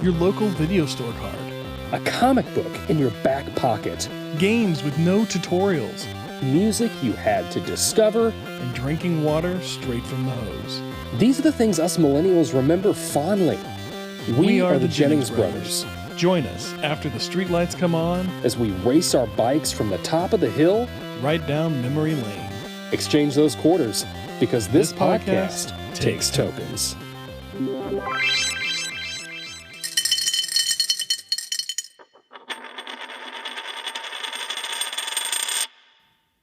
your local video store card. A comic book in your back pocket. Games with no tutorials. Music you had to discover. And drinking water straight from the hose. These are the things us millennials remember fondly. We are the Jennings brothers. Join us after the streetlights come on as we race our bikes from the top of the hill right down memory lane. Exchange those quarters because this podcast takes tokens.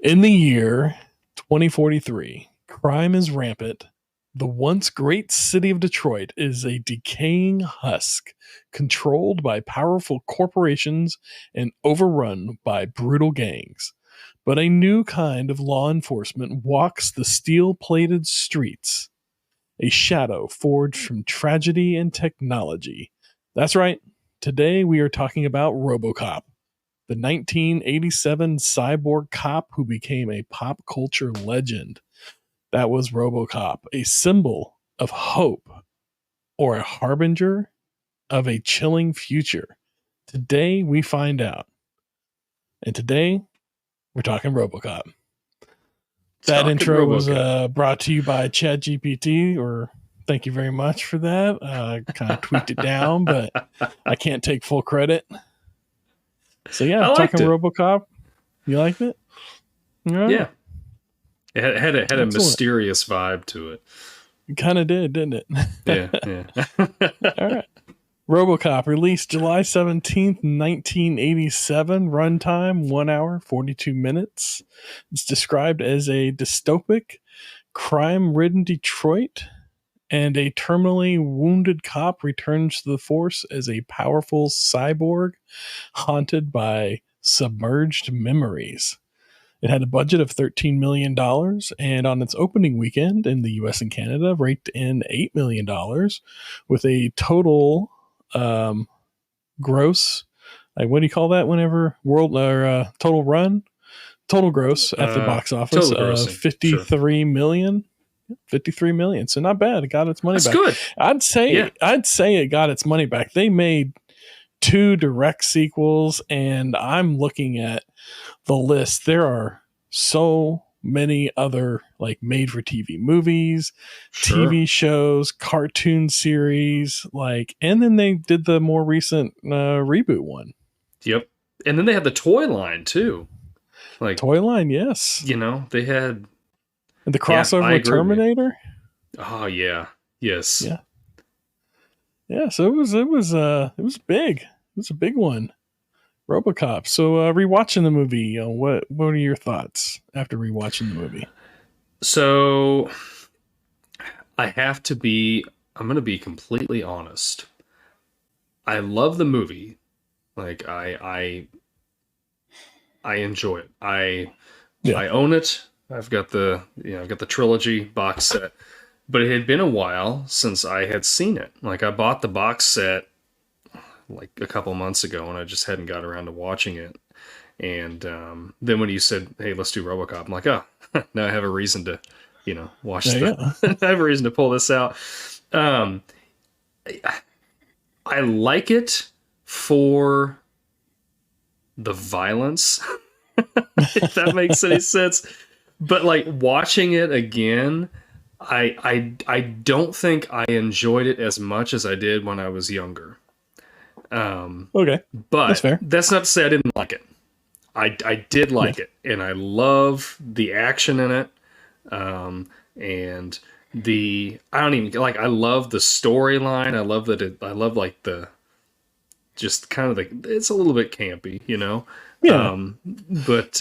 In the year 2043, crime is rampant. The once great city of Detroit is a decaying husk, controlled by powerful corporations and overrun by brutal gangs. But a new kind of law enforcement walks the steel-plated streets, a shadow forged from tragedy and technology. That's right, today we are talking about RoboCop, the 1987 cyborg cop who became a pop culture legend. That was RoboCop, a symbol of hope or a harbinger of a chilling future. Today we find out. And today we're talking RoboCop. That intro was brought to you by ChatGPT, or thank you very much for that. I kind of tweaked it down, but I can't take full credit. So yeah, talking RoboCop. You liked it? Right. Yeah. It had a mysterious vibe to it. It kind of did, didn't it? Yeah. All right. RoboCop, released July 17th, 1987. Runtime, 1 hour, 42 minutes. It's described as a dystopic, crime-ridden Detroit, and a terminally wounded cop returns to the force as a powerful cyborg haunted by submerged memories. It had a budget of $13 million, and on its opening weekend in the US and Canada, raked in $8 million, with a total gross, like what do you call that whenever total gross at the box office of 53 million. 53 million. So not bad. It got its money back. Good. I'd say it got its money back. They made 2 direct sequels, and I'm looking at the list. There are so many other like made for TV movies, TV shows, cartoon series, and then they did the more recent reboot one. Yep. And then they had the toy line too. Toy line, yes. They had the crossover with Terminator. Oh yeah. Yes. Yeah. Yeah, so it was big. It was a big one. RoboCop. So rewatching the movie, what are your thoughts after rewatching the movie? So I'm going to be completely honest. I love the movie. I enjoy it. I own it. I've got the trilogy box set, but it had been a while since I had seen it. I bought the box set a couple months ago, and I just hadn't got around to watching it. And then when you said, "Hey, let's do RoboCop," I'm like, "Oh, now I have a reason to, watch I have a reason to pull this out." I like it for the violence, if that makes any sense. But watching it again, I don't think I enjoyed it as much as I did when I was younger. Okay, but that's fair. That's not to say I didn't like it. I did like it, and I love the action in it. And I love the storyline. I love that it's a little bit campy, Yeah. But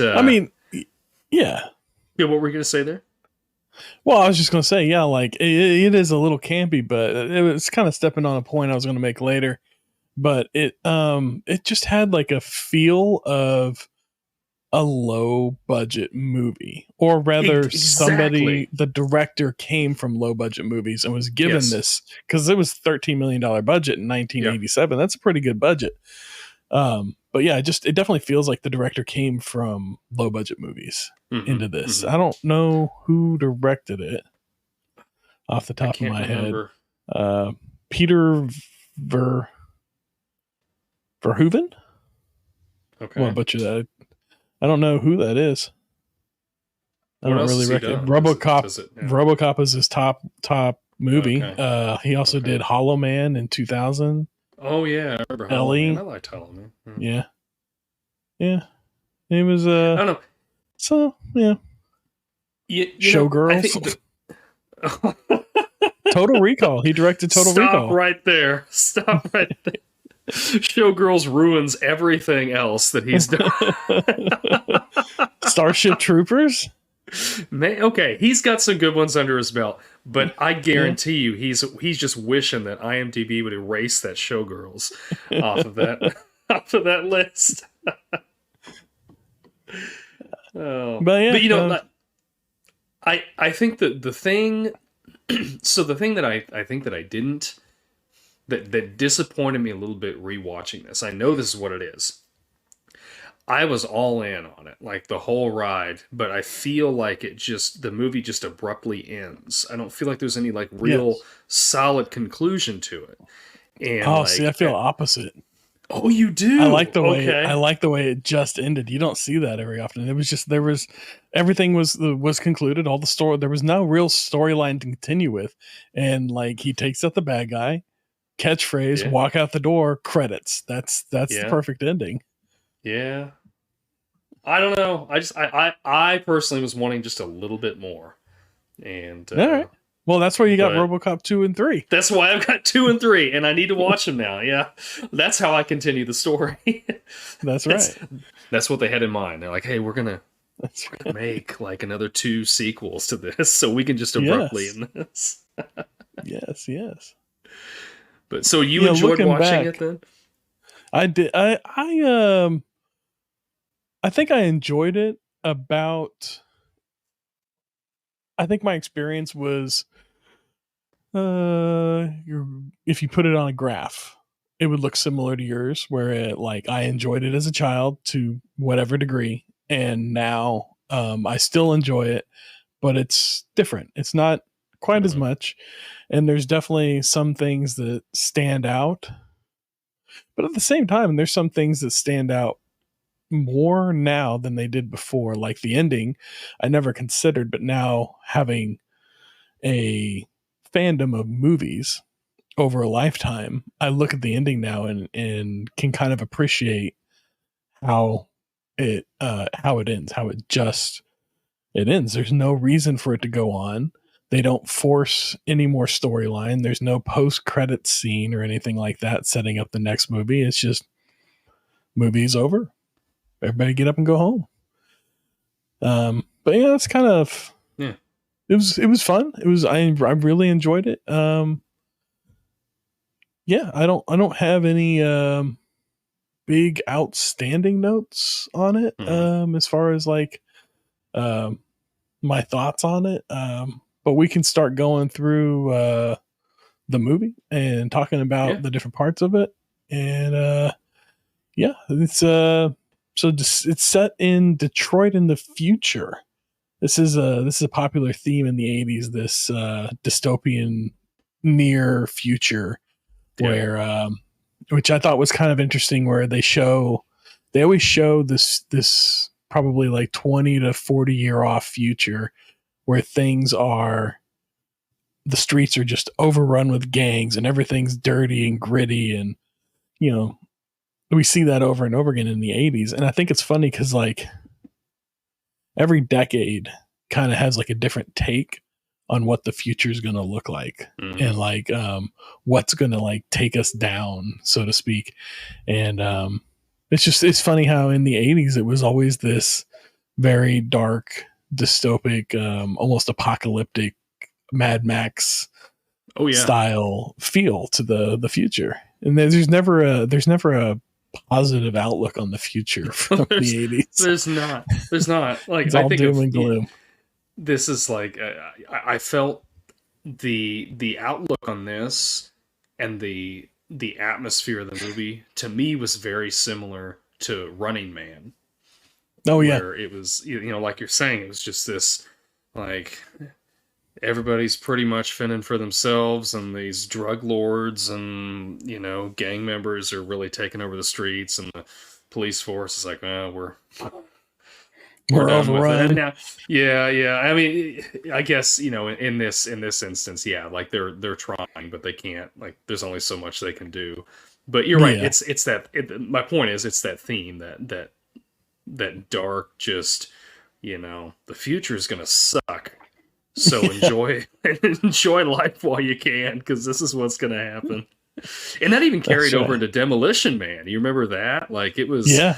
yeah. Yeah, what were you going to say there? Well, I was just going to say, it is a little campy, but it was kind of stepping on a point I was going to make later. But it just had a feel of a low budget movie, or rather the director came from low budget movies and was given this, because it was $13 million budget in 1987. That's a pretty good budget. But yeah, it definitely feels like the director came from low budget movies into this. I don't know who directed it off the top of my head. Peter Verhoeven? Okay. Well, butcher that. I don't know who that is. I What don't else really has he recognize. done? RoboCop. Yeah. RoboCop is his top movie. Okay. He also did Hollow Man in 2000. Oh yeah, I remember Hollow Man. Ellie. I liked Hollow Man. Yeah. Yeah. It was I don't know. so yeah. Showgirls. Total Recall. He directed Total Recall. Stop right there. Stop right there. Showgirls ruins everything else that he's done. Starship Troopers. Okay, he's got some good ones under his belt, but I guarantee you, he's just wishing that IMDb would erase that Showgirls off of that list. Oh, but you know, I think that the thing, so the thing that I think that I didn't, that disappointed me a little bit rewatching this. I know this is what it is. I was all in on it, like the whole ride, but I feel like the movie just abruptly ends. I don't feel like there's any like real solid conclusion to it. And see, I feel opposite. Oh, you do? I like the way it just ended. You don't see that very often. It was just everything was concluded. All the story, there was no real storyline to continue with, and like he takes out the bad guy, catchphrase, walk out the door, credits. That's the perfect ending. Yeah. I don't know. I personally was wanting just a little bit more. And all right. Well, that's why you got RoboCop 2 and 3. That's why I've got 2 and 3, and I need to watch them now. Yeah. That's how I continue the story. That's right. That's what they had in mind. They're like, hey, we're gonna make like another 2 sequels to this, so we can just abruptly end this. Yes. But so you enjoyed watching it then? I did. I think I enjoyed it about. I think my experience was, if you put it on a graph, it would look similar to yours, where I enjoyed it as a child to whatever degree, and now I still enjoy it, but it's different. It's not quite as much, and there's definitely some things that stand out, but at the same time, there's some things that stand out more now than they did before. Like the ending, I never considered, but now having a fandom of movies over a lifetime, I look at the ending now and can kind of appreciate how it ends, how it ends. There's no reason for it to go on. They don't force any more storyline. There's no post-credit scene or anything like that setting up the next movie. It's just movie's over. Everybody get up and go home. But yeah, it's kind of It was fun. I really enjoyed it. I don't have any big outstanding notes on it. As far as like my thoughts on it. But we can start going through the movie and talking about the different parts of it. And it's it's set in Detroit in the future. This is a popular theme in the 80s, this dystopian near future where which I thought was kind of interesting, where they always show this probably like 20 to 40 year off future where the streets are just overrun with gangs and everything's dirty and gritty, and we see that over and over again in the 80s. And I think it's funny because like every decade kind of has like a different take on what the future is going to look like, and like what's going to like take us down, so to speak. And it's funny how in the 80s it was always this very dark, dystopic, almost apocalyptic Mad Max style feel to the future. And there's never a positive outlook on the future from the 80s. There's not like, it's all doom and gloom. This is like I felt the outlook on this and the atmosphere of the movie to me was very similar to Running Man. Oh yeah, where it was, like you're saying, it was just this like everybody's pretty much fending for themselves, and these drug lords and gang members are really taking over the streets, and the police force is like, oh, we're We're done with it. And overrun. now, yeah. I mean, I guess in this instance, yeah, like they're trying, but they can't. Like, there's only so much they can do. But you're right. Yeah. It's that. My point is, it's that theme that dark. Just the future is gonna suck. So enjoy life while you can, because this is what's gonna happen. And that even carried over into Demolition Man. You remember that? Like, it was, yeah.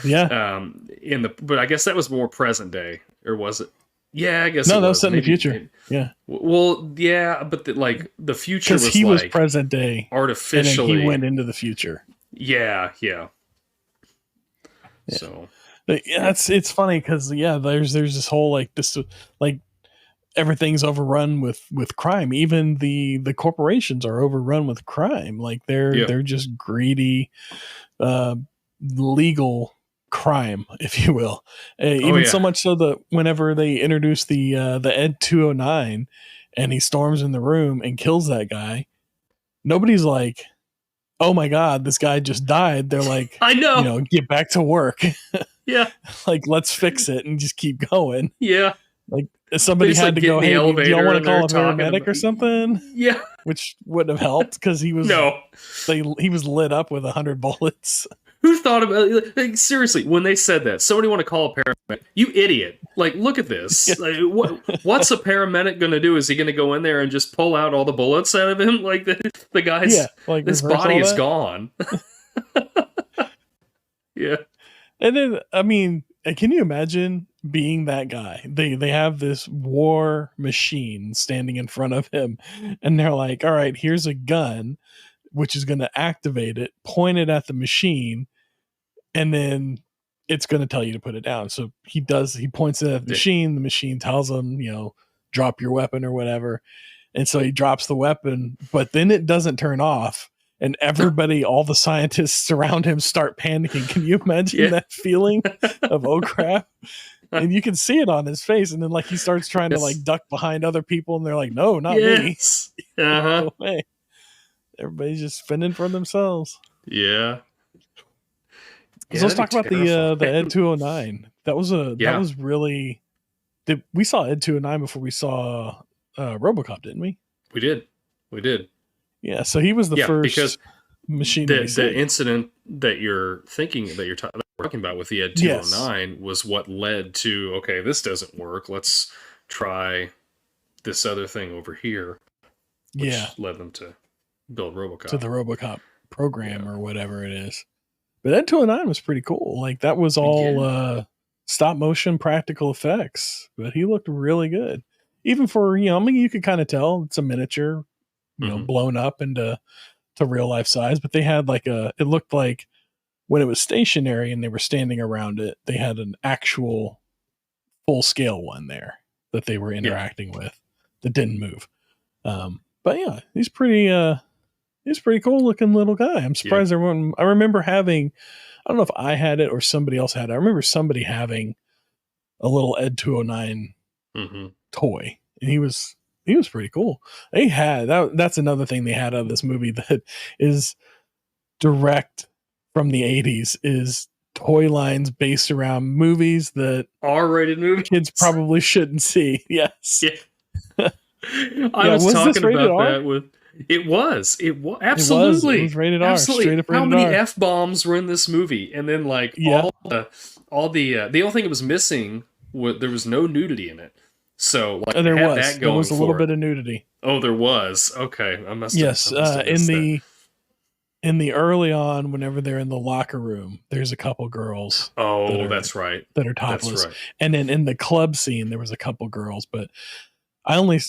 but I guess that was more present day, or was it? Yeah, I guess No, it that was was set in the future. Yeah. Well, yeah, but the future was he was like present day, artificially. and then he went into the future. Yeah. So, but yeah, it's funny because there's this whole like everything's overrun with crime. Even the corporations are overrun with crime. Like they're just greedy, legal crime, if you will. So much so that whenever they introduce the Ed 209 and he storms in the room and kills that guy, nobody's like, oh my god, this guy just died. They're like, I know, get back to work. Yeah. Like, let's fix it and just keep going. Yeah. Like, somebody had to go, hey, do y'all want to call a paramedic or something? Yeah. Which wouldn't have helped because he was he was lit up with 100 bullets. Who thought about it? Like, seriously, when they said that, somebody want to call a paramedic? You idiot. Like, look at this. Like, what's a paramedic going to do? Is he going to go in there and just pull out all the bullets out of him? Like, the guy's, his body is gone. Yeah. And then, I mean, can you imagine being that guy? They have this war machine standing in front of him, and they're like, all right, here's a gun, which is going to activate it, point it at the machine, and then it's going to tell you to put it down. So he points it at the machine tells him, drop your weapon or whatever. And so he drops the weapon, but then it doesn't turn off. And everybody, all the scientists around him start panicking. Can you imagine that feeling of, oh crap? And you can see it on his face. And then like he starts trying to like duck behind other people, and they're like, no, not me. No way. Everybody's just fending for themselves. Yeah. So let's talk about the Ed 209. That was really. We saw Ed 209 before we saw RoboCop, didn't we? We did. Yeah, so he was the first machine. The incident that you're talking about with the Ed 209 was what led to, okay, this doesn't work. Let's try this other thing over here. Which led them to build RoboCop. To the RoboCop program or whatever it is. But Ed 209 was pretty cool. Like, that was all stop motion practical effects. But he looked really good. Even for, I mean, you could kind of tell it's a miniature, blown up into real life size. But they had it looked like when it was stationary and they were standing around it, they had an actual full scale one there that they were interacting with that didn't move. But yeah, he's pretty cool looking little guy. I'm surprised everyone. I remember having, I don't know if I had it or somebody else had it. I remember somebody having a little Ed 209 toy, and he was pretty cool. They had that's another thing they had out of this movie that is direct from the 80s is toy lines based around movies that R-rated movies kids probably shouldn't see. Yes. Yeah. I was talking about that with. It was absolutely. It was rated R. Absolutely. Straight up rated How many R. F-bombs were in this movie? And then the only thing it was missing was there was no nudity in it. So there was a little bit of nudity. Oh, there was. Okay, I must. Yes, in the early on, whenever they're in the locker room, there's a couple girls. Oh, that's right. That are topless. Right. And then in the club scene, there was a couple girls, but I only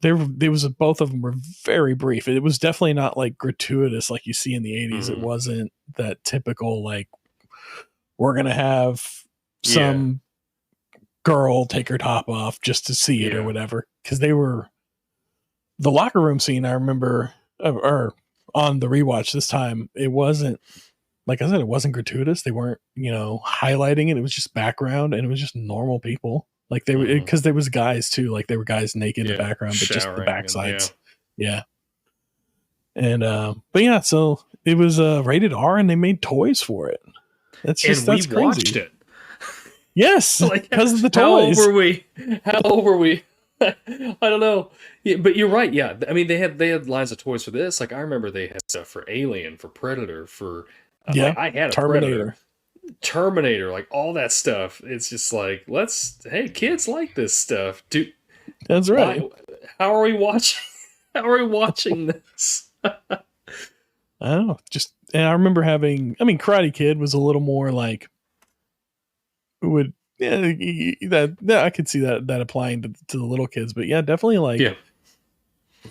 there was both of them were very brief. It was definitely not like gratuitous like you see in the 80s. It wasn't that typical like we're gonna have some girl take her top off just to see it or whatever. Because they were the locker room scene. I remember, or on the rewatch this time, it wasn't like I said. It wasn't gratuitous. They weren't highlighting it. It was just background, and it was just normal people Like they were, because there was guys too. Like there were guys naked in the background, but just the showering backsides. Yeah. And but yeah, so it was rated R, and they made toys for it. That's crazy. Watched it. Yes, like, because of the toys. How old were we? I don't know. Yeah, but you're right. Yeah, I mean they had lines of toys for this. Like I remember they had stuff for Alien, for Predator, for I had a Terminator. Terminator, like all that stuff. It's just like, hey, kids like this stuff, dude. That's right. How are we watching? How are we watching this? I don't know. And I remember Karate Kid was a little more like, that I could see that applying to the little kids, but yeah, definitely like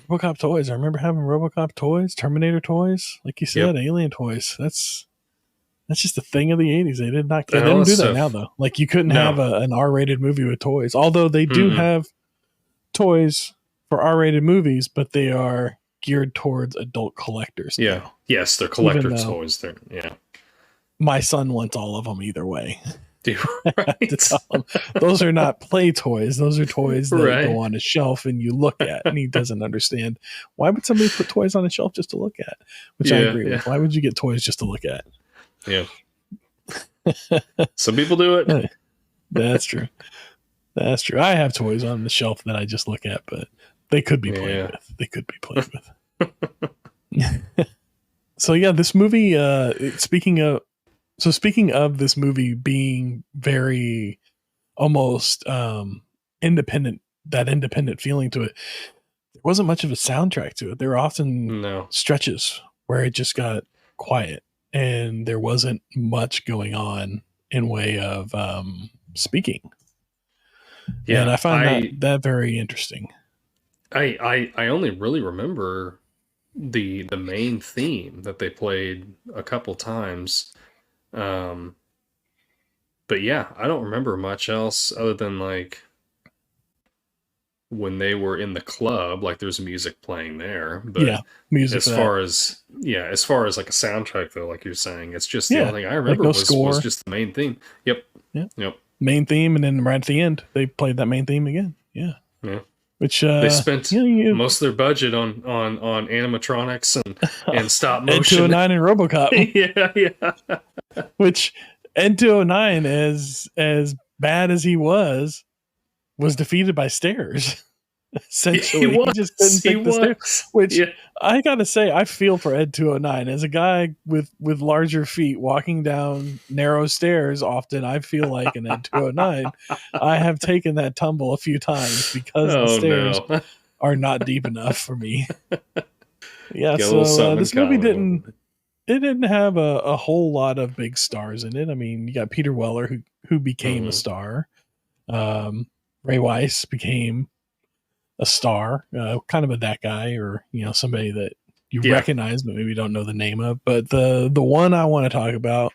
RoboCop toys. I remember having RoboCop toys, Terminator toys, like you said, Alien toys. That's just a thing of the 80s. They don't do that now though. Like you couldn't have an R-rated movie with toys, although they do have toys for R-rated movies, but they are geared towards adult collectors. Yeah. Now. Yes, they're collector toys. My son wants all of them either way. Right. Those are not play toys. Those are toys that go on a shelf and you look at, and he doesn't understand. Why would somebody put toys on a shelf just to look at? Which I agree with. Why would you get toys just to look at? Yeah. Some people do it. That's true. That's true. I have toys on the shelf that I just look at, but they could be played with. They could be played with. So yeah, this movie, speaking of this movie being very almost independent, that independent feeling to it, there wasn't much of a soundtrack to it. There were often stretches where it just got quiet and there wasn't much going on in way of speaking. Yeah, and I find that very interesting. I only really remember the main theme that they played a couple times. But yeah, I don't remember much else other than like when they were in the club, like there's music playing there. But music. As far as like a soundtrack though, like you're saying, it's just the only thing I remember was just the main theme. Yep. Main theme, and then right at the end they played that main theme again. Yeah. Which they spent most of their budget on animatronics and stop motion. Ed 209 and RoboCop. yeah. Which Ed 209, as bad as he was defeated by stairs. Essentially, he just couldn't take the stairs. Which I gotta say, I feel for Ed 209 as a guy with larger feet walking down narrow stairs. Often, I feel like an Ed 209. I have taken that tumble a few times because the stairs are not deep enough for me. Yeah, so this movie didn't have a whole lot of big stars in it. I mean, you got Peter Weller who became a star. Ray Weiss became a star, kind of that guy, or somebody that you recognize but maybe don't know the name of. But the one I want to talk about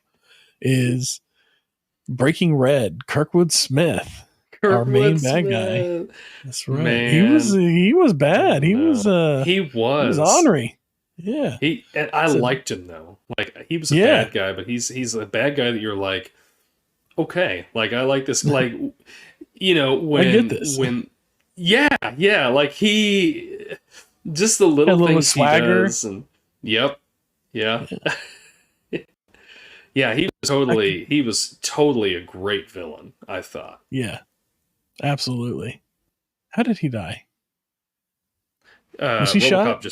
is Breaking Red, Kurtwood Smith, our main bad guy. That's right. Man. He was bad. He was ornery. Yeah. I liked him though. Like he was a bad guy, but he's a bad guy that you're like, okay, like I like this. Like when I get this. Like he just the little things he does, and yeah. He was totally a great villain, I thought. Yeah, absolutely. How did he die? Was he shot?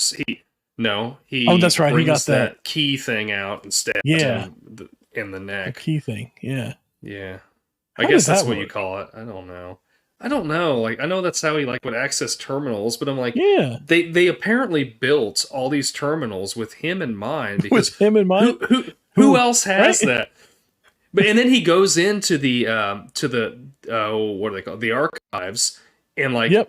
Oh, that's right. He got that key thing out and stabbed him in the neck. The key thing. Yeah. I guess that's what you call it. I don't know. Like I know that's how he would access terminals, but I'm like, they apparently built all these terminals with him in mind, because with him in mind. Who else has that? But and then he goes into the what are they called? The archives, and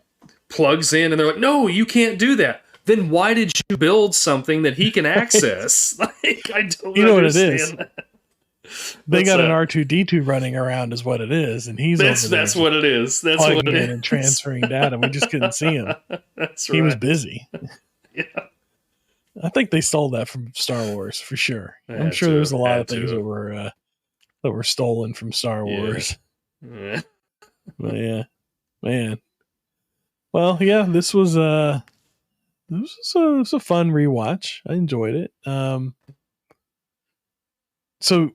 plugs in, and they're like, no, you can't do that. Then why did you build something that he can access? Like I don't understand what it is. That. They got an R2D2 running around is what it is, and that's what it is. That's what it is. And transferring data. We just couldn't see him. That's right. He was busy. Yeah. I think they stole that from Star Wars for sure. I'm sure there's a lot of things that were stolen from Star Wars. Yeah. But yeah, man. Well, yeah, this was a fun rewatch. I enjoyed it. So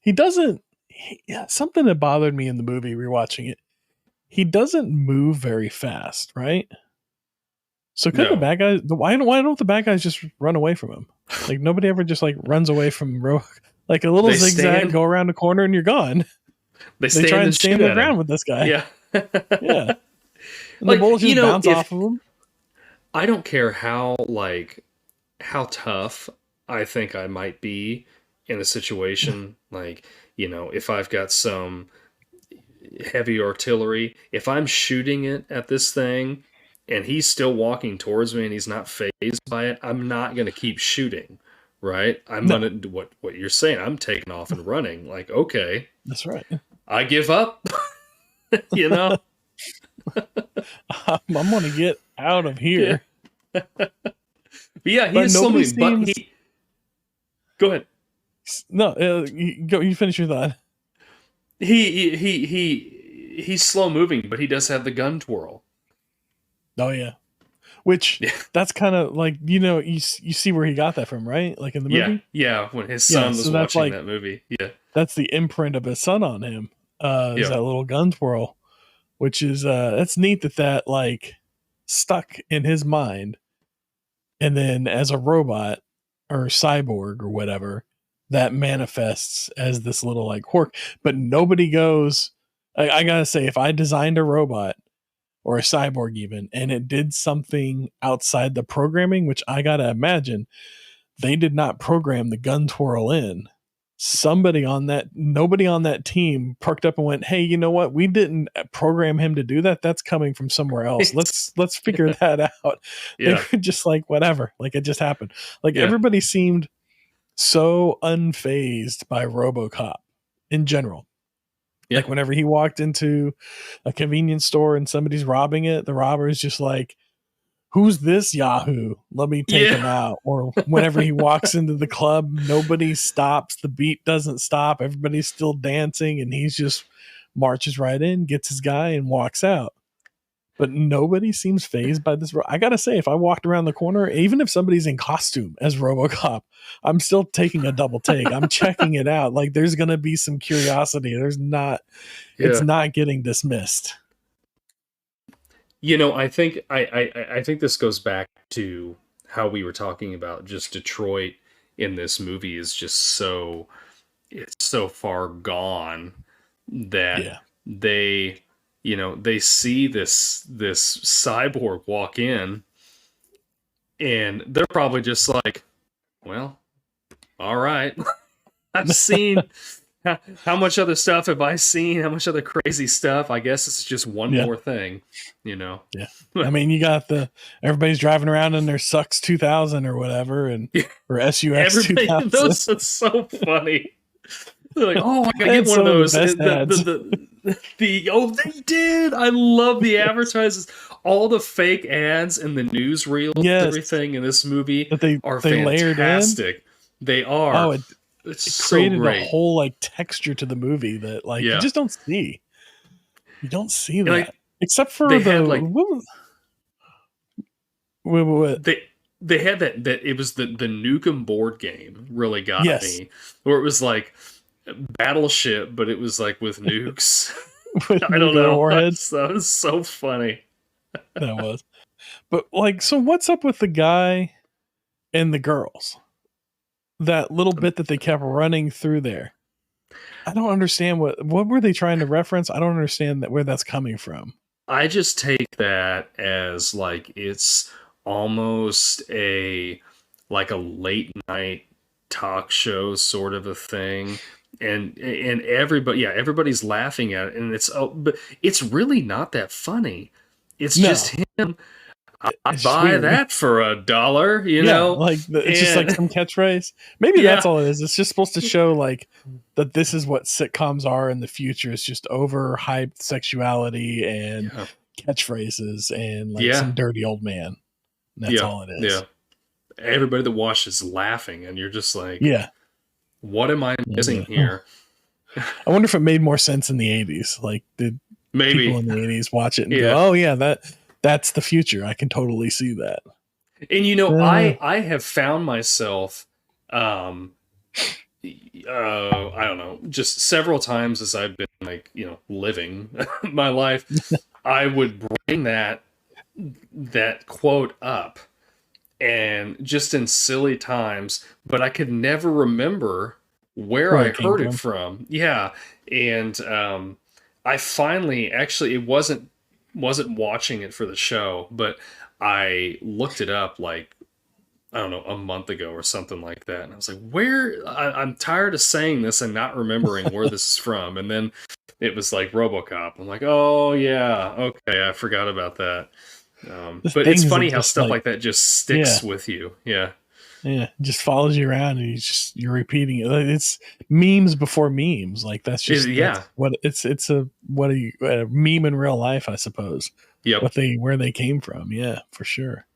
he doesn't. Yeah, something that bothered me in the movie rewatching it. He doesn't move very fast, right? So couldn't the No, bad guys? Why don't the bad guys just run away from him? Like nobody ever just like runs away from like a little they zigzag, stand. go around the corner and you're gone. They They try stand and and shoot stand their at him. ground with this guy. Yeah. Yeah, and the Like, bullets you just know, bounce if off of him. I don't care how tough I think I might be in a situation, like, if I've got some heavy artillery, if I'm shooting it at this thing and he's still walking towards me and he's not phased by it, I'm not going to keep shooting, right? I'm No, going to do what you're saying. I'm taking off and running. Like, okay, that's right. I give up, you know? I'm gonna get out of Yeah. here. But yeah, he But is so nobody many, but seems. go ahead. No, you go. You finish your thought. He's slow moving, but he does have the gun twirl. Oh yeah, which Yeah, that's kind of like you see where he got that from, right? Like in the yeah, movie. yeah. When his Yeah, son so was that's watching like that movie, yeah, that's the imprint of his son on him. Is yeah, that little gun twirl, which is that's neat that like stuck in his mind, and then as a robot or cyborg or whatever, that manifests as this little like quirk. But nobody goes. I gotta say, if I designed a robot or a cyborg even, and it did something outside the programming, which I gotta imagine they did not program the gun twirl in. Nobody on that team perked up and went, "Hey, you know what? We didn't program him to do that. That's coming from somewhere else. Let's figure that out." They yeah, were just like, whatever, like it just happened. Like yeah, everybody seemed so unfazed by RoboCop in general. yeah. Like whenever he walked into a convenience store and somebody's robbing it, the robber is just like, "Who's this Yahoo? Let me take Yeah. him out." Or whenever he walks into the club, nobody stops. The beat doesn't stop. Everybody's still dancing, and he's just marches right in, gets his guy, and walks out. But nobody seems phased by this. I gotta say, if I walked around the corner, even if somebody's in costume as RoboCop, I'm still taking a double take. I'm checking it out. Like there's gonna be some curiosity. There's not. It's Yeah. not getting dismissed. I think this goes back to how we were talking about just Detroit in this movie is just it's so far gone that Yeah. they see this cyborg walk in and they're probably just like, well, all right. I've seen how much other stuff have I seen? How much other crazy stuff? I guess it's just one Yeah. more thing, you know. Yeah. I mean, you got everybody's driving around in their Sucks 2000 or whatever, or SUX Everybody, 2000. those are so funny. They're like, oh, I gotta They had get one of some of the those. best ads. Oh, they did. I love the advertises. All the fake ads and the newsreels, Yes. everything in this movie That they are layered in. fantastic. They are. Oh, It's it so created a great. whole like texture to the movie that like you Yeah. just don't see. You don't see And, that. like, Except for they the had, like- what? They had that it was the Nukem board game really got Yes. me, where it was like Battleship, but it was like with nukes. With I don't nuclear know. warheads. That was so funny. That was. But like, so what's up with the guy and the girls? That little bit that they kept running through there. I don't understand what were they trying to reference? I don't understand where that's coming from. I just take that as like it's almost a late night talk show sort of a thing. And everybody's laughing at it, and but it's really not that funny. It's No. just him. I It's buy weird. that for $1, you know? Like it's just like some catchphase. Maybe that's all it is. It's just supposed to show like that this is what sitcoms are in the future. It's just overhyped sexuality and catchphrases and like some dirty old man. That's all it is. Yeah. Everybody that watches is laughing, and you're just like, yeah. what am I missing here? I wonder if it made more sense in the 80s. Like, did Maybe people in the 80s watch it and go, "Oh yeah, that's the future. I can totally see that." And you know, I have found myself, I don't know, just several times as I've been like, you know, living my life, I would bring that quote up, and just in silly times, but I could never remember where Where I it came heard it from. from. Yeah, and I finally, actually, it wasn't watching it for the show, but I looked it up like, I don't know, a month ago or something like that. And I was like, I'm tired of saying this and not remembering where this is from. And then it was like RoboCop. I'm like, oh yeah, okay, I forgot about that. The But it's things that funny how just stuff like, like that just sticks with you. Yeah. yeah, it just follows you around, and you're repeating it. Like, it's memes before memes. Like, that's Yeah. what it's a meme in real life, I suppose. Yep. Where they came from. Yeah, for sure.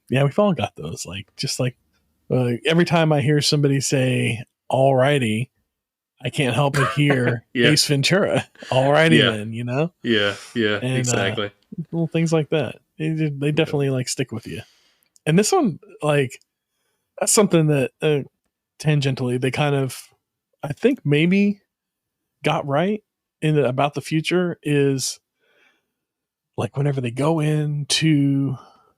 Yeah, we've all got those. Like, just like every time I hear somebody say "alrighty," I can't help but hear Yeah. Ace Ventura. Alrighty Yeah. then, you know? Yeah. Yeah. And Exactly. little things like that. They definitely like stick with you. And this one, like, that's something that tangentially they kind of, I think, maybe got right about the future is like whenever they go into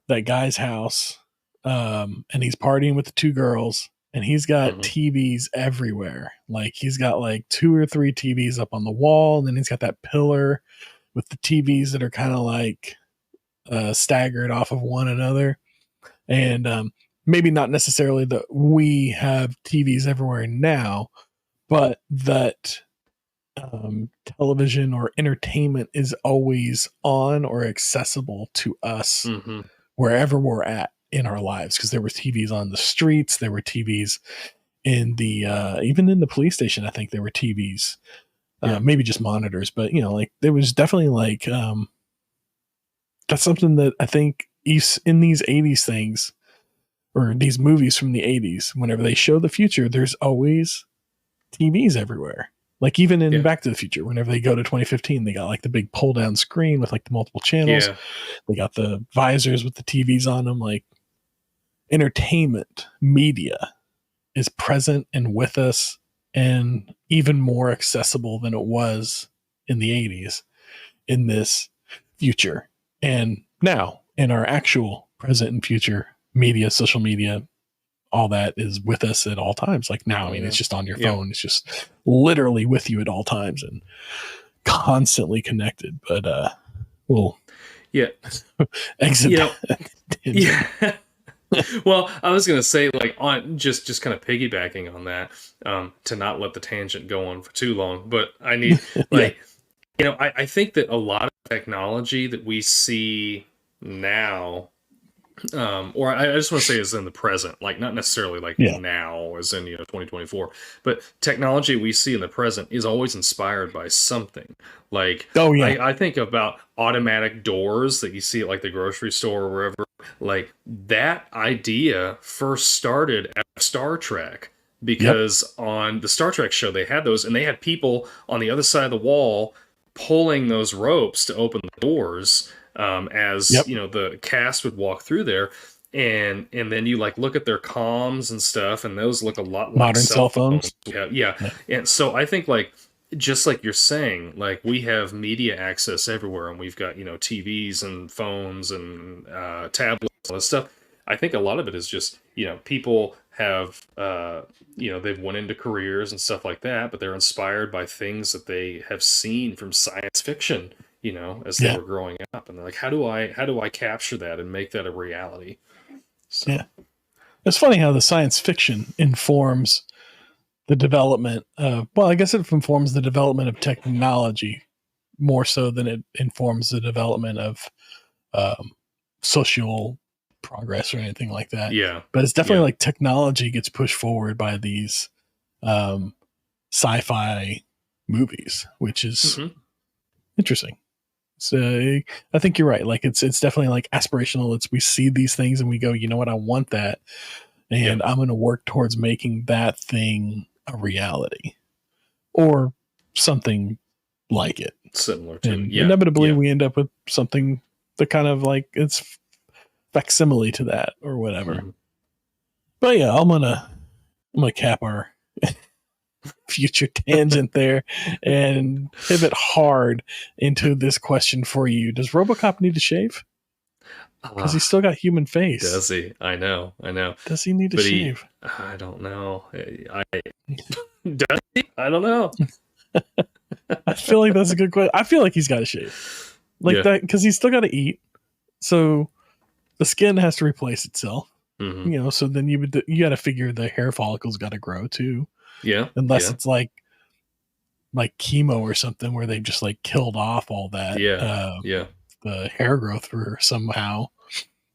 that guy's house, and he's partying with the two girls, and he's got TVs everywhere. Like, he's got like 2 or 3 TVs up on the wall, and then he's got that pillar with the TVs that are kind of like staggered off of one another. And maybe not necessarily that we have TVs everywhere now, but that television or entertainment is always on or accessible to us wherever we're at in our lives. Because there were TVs on the streets, there were TVs in the even in the police station. I think there were TVs, maybe just monitors, but you know, like there was definitely like that's something that I think in these 80s things or these movies from the 80s, whenever they show the future, there's always TVs everywhere. Like even in Back to the Future, whenever they go to 2015, they got like the big pull down screen with like the multiple channels. Yeah. They got the visors with the TVs on them. Like, entertainment media is present and with us, and even more accessible than it was in the 80s in this future. And now in our actual present and future media, social media, all that is with us at all times. Like now, I mean, it's just on your phone. It's just literally with you at all times and constantly connected. But we'll exit. Yeah. Well, I was gonna say, like, on just kind of piggybacking on that, to not let the tangent go on for too long. But I need, like, you know, I think that a lot of technology that we see now, or I just want to say is in the present, like not necessarily like now as in, you know, 2024, but technology we see in the present is always inspired by something. Like, I think about automatic doors that you see at like the grocery store or wherever. Like, that idea first started at Star Trek, because on the Star Trek show they had those, and they had people on the other side of the wall pulling those ropes to open the doors. As you know, the cast would walk through there, and then you like look at their comms and stuff, and those look a lot like modern cell phones. And so I think, like, just like you're saying, like, we have media access everywhere, and we've got, you know, TVs and phones and tablets and all this stuff. I think a lot of it is just, you know, people have you know, they've went into careers and stuff like that, but they're inspired by things that they have seen from science fiction, you know, as they were growing up, and they're like, how do I capture that and make that a reality? So. It's funny how the science fiction informs the development of, well, I guess it informs the development of technology more so than it informs the development of social progress or anything like that. But it's definitely like technology gets pushed forward by these sci-fi movies, which is interesting. So I think you're right. Like, it's definitely like aspirational. We see these things and we go, you know what, I want that, and I'm going to work towards making that thing a reality, or something like it. Similar to And it. Yeah. inevitably, yeah. we end up with something that kind of like it's facsimile to that or whatever. Mhm. But yeah, I'm gonna cap our future tangent there and pivot hard into this question for you. Does RoboCop need to shave? Because he's still got human face. Does he? I know. Does he need to shave? I don't know. Does he? I don't know. I feel like that's a good question. I feel like he's got to shave. Like that, because he's still got to eat. So the skin has to replace itself. Mm-hmm. You know, so then you got to figure the hair follicles got to grow too. Yeah. Unless it's like chemo or something where they've just like killed off all that. The hair growth for somehow.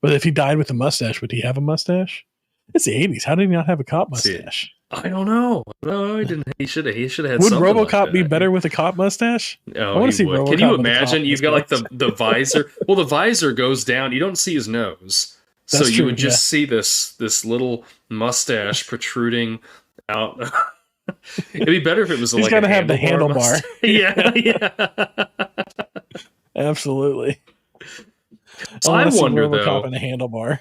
But if he died with a mustache, would he have a mustache? It's the 80s. How did he not have a cop mustache? I don't know. No, he didn't. He should have had Would something RoboCop like that. be better with a cop mustache? No, I want to see RoboCop. Can you with a imagine? cop You've got like mustache. the visor. Well, the visor goes down. You don't see his nose. That's So you true, would just see this little mustache protruding out. It'd be better if it was He's like got to have the handlebar. Yeah. Absolutely. So I wonder RoboCop though. and a handlebar.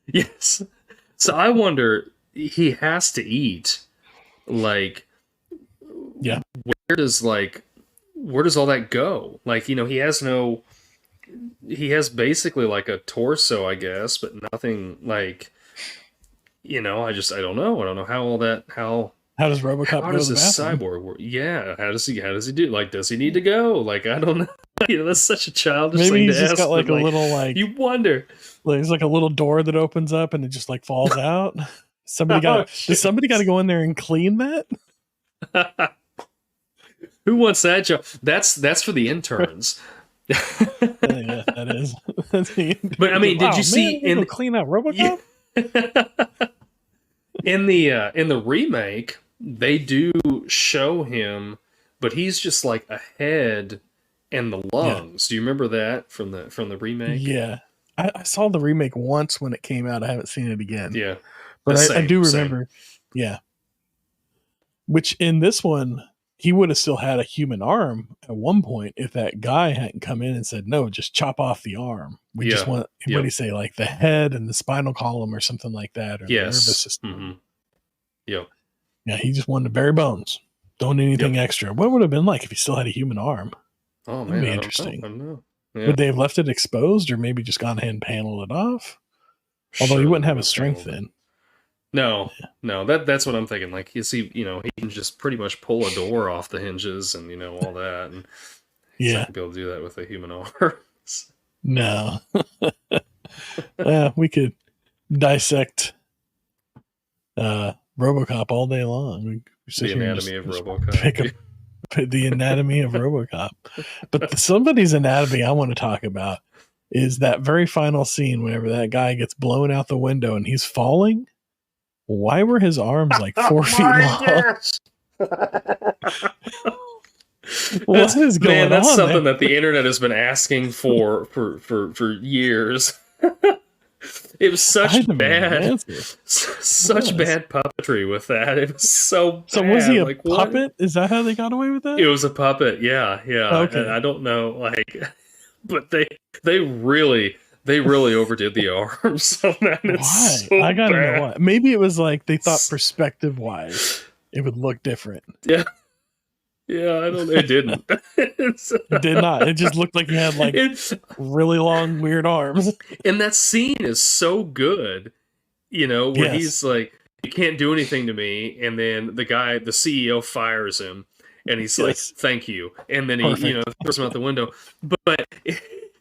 Yes. So I wonder. He has to eat. Like. Yeah. Where does all that go? Like, you know, he has basically like a torso, I guess, but nothing like, you know, I don't know. I don't know how does RoboCop how go does to the this bathroom? cyborg work? Yeah. How does he do? Like, does he need to go? Like, I don't know. You know, that's such a childish Maybe thing he's to just ask. got like but, a little like you wonder. there's like a little door that opens up and it just like falls out. Does somebody got to go in there and clean that? Who wants that job? That's for the interns. Yeah, that is. But I mean, did you see in clean out RoboCop? In the remake, they do show him, but he's just like a head and the lungs. Do you remember that from the remake? Yeah, I saw the remake once when it came out. I haven't seen it again. Yeah, but I do remember. Yeah, which in this one he would have still had a human arm at one point if that guy hadn't come in and said, "No, just chop off the arm. We just want what do you say, like the head and the spinal column or something like that, or the nervous system." Mm-hmm. Yep. Yeah, he just wanted the bare bones. Don't need anything extra. What would it have been like if he still had a human arm? Oh man, that'd be interesting. I don't know. Yeah. Would they have left it exposed, or maybe just gone ahead and paneled it off? Although he wouldn't have his strength then. No, that's what I'm thinking. Like, you see, you know, he can just pretty much pull a door off the hinges and, you know, all that. And he's not gonna be able to do that with a human arm. No. We could dissect RoboCop all day long. The anatomy of RoboCop. The anatomy of RoboCop. But somebody's anatomy I want to talk about is that very final scene whenever that guy gets blown out the window and he's falling. Why were his arms like 4 feet long? What is going on? That's something that the internet has been asking for years. It was such bad puppetry with that. It was so bad. So was he a puppet? Is that how they got away with that? It was a puppet. Yeah. Okay. And I don't know, but they really overdid the arms on that. Why? So I gotta bad. know why. Maybe it was like they thought perspective wise it would look different. Yeah. Yeah, I don't know. It didn't. It did not. It just looked like he had like really long, weird arms. And that scene is so good, you know, where he's like, "You can't do anything to me," and then the CEO fires him, and he's like, "Thank you," and then he, you know, throws him out the window. But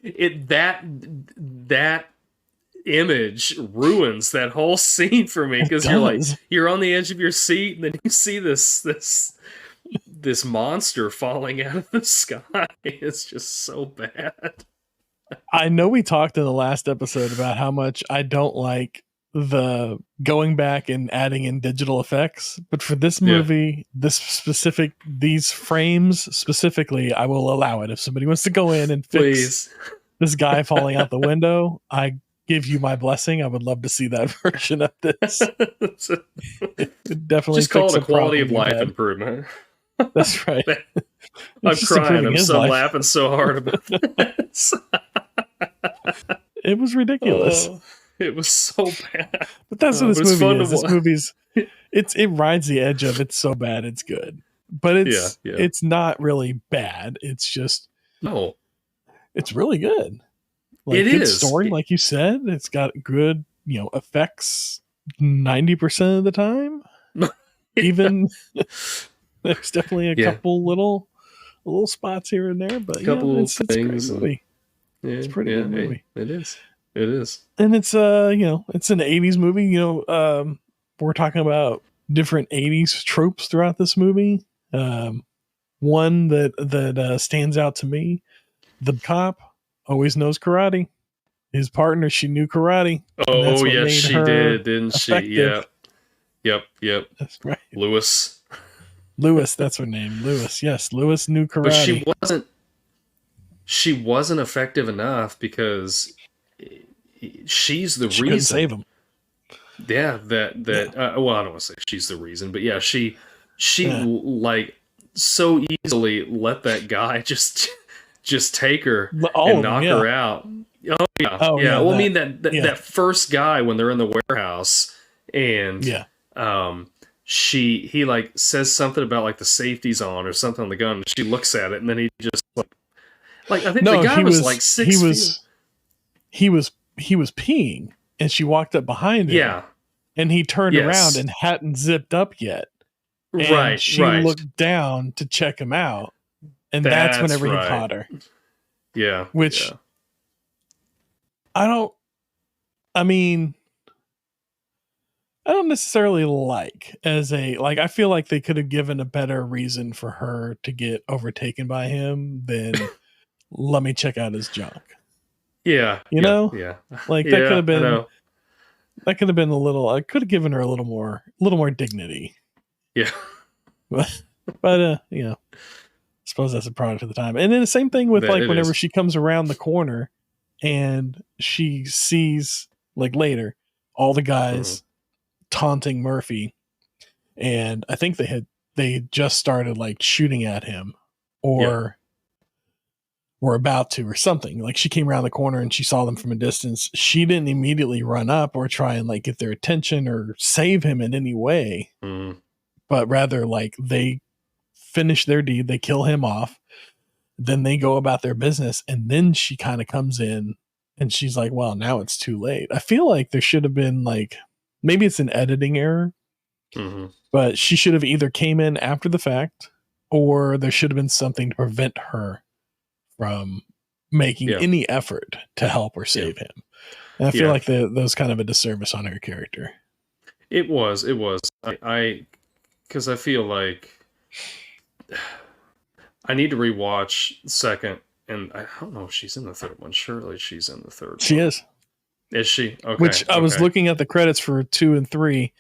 that image ruins that whole scene for me, because you're on the edge of your seat, and then you see this monster falling out of the sky. It's just so bad. I know we talked in the last episode about how much I don't like the going back and adding in digital effects, but for this movie, these frames specifically, I will allow it. If somebody wants to go in and fix this guy falling out the window, I give you my blessing. I would love to see that version of this. It definitely just call it a quality of life improvement. That's right. It's I'm just crying. improving his I'm life. laughing so hard about this. It was ridiculous. Oh, it was so bad. But that's what But this it's movie fun is. to This watch. movie's it rides the edge of it's so bad it's good. But Yeah. it's not really bad. It's just No, it's really good. Like it good is. story, like you said. It's got good, effects 90% of the time. Even there's definitely a couple little spots here and there, but couple it's a great movie. It's a pretty good movie. It is. It is. And it's it's an 80s movie. We're talking about different 80s tropes throughout this movie. One that stands out to me, the cop always knows karate. His partner, she knew karate. Oh yes, she did, didn't effective. she? Yep. That's right. Lewis, that's her name. Lewis. Yes, Lewis knew karate. But she wasn't effective enough because she's the reason. Couldn't save him. Yeah, well, I don't want to say she's the reason, but yeah, she like so easily let that guy just take her and knock her out. Oh yeah. Well, I mean that first guy when they're in the warehouse and he like says something about like the safety's on or something on the gun. And she looks at it and then he just like I think the guy was like 6 feet. He was peeing and she walked up behind him. Yeah. And he turned around and hadn't zipped up yet. And she looked down to check him out. And that's whenever he caught her. Yeah. Which I don't necessarily like I feel like they could have given a better reason for her to get overtaken by him than let me check out his junk. Yeah. Yeah. Like that could have been that could have been a little I could have given her a little more dignity. Yeah. But I suppose that's a product of the time. And then the same thing with whenever she comes around the corner and she sees like later all the guys taunting Murphy, and I think they just started like shooting at him or were about to or something. Like she came around the corner and she saw them from a distance. She didn't immediately run up or try and like get their attention or save him in any way, but rather like they finish their deed, they kill him off, then they go about their business, and then she kind of comes in and she's like, well, now it's too late. I feel like there should have been like, maybe it's an editing error, but she should have either came in after the fact or there should have been something to prevent her from making any effort to help or save him. And I feel like that was kind of a disservice on her character. It was. Because I feel like I need to rewatch second, and I don't know if she's in the third one. Surely she's in the third She one. is. Is she? Okay. Which I was looking at the credits for 2 and 3,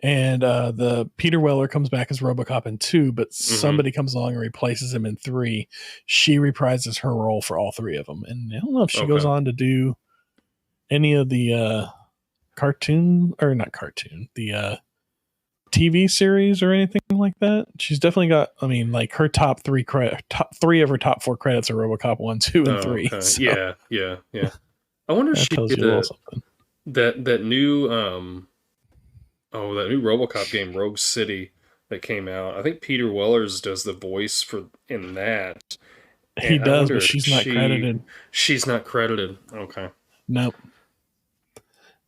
and the Peter Weller comes back as RoboCop in 2, but somebody comes along and replaces him in 3. She reprises her role for all 3 of them, and I don't know if she goes on to do any of the the TV series or anything like that. She's definitely got, like her top 3 of her top 4 credits are RoboCop 1, 2, and 3. Okay. So Yeah. I wonder if she did that new that new RoboCop game, Rogue City, that came out. I think Peter Wellers does the voice in that. He does, but she's not credited. She's not credited. Okay.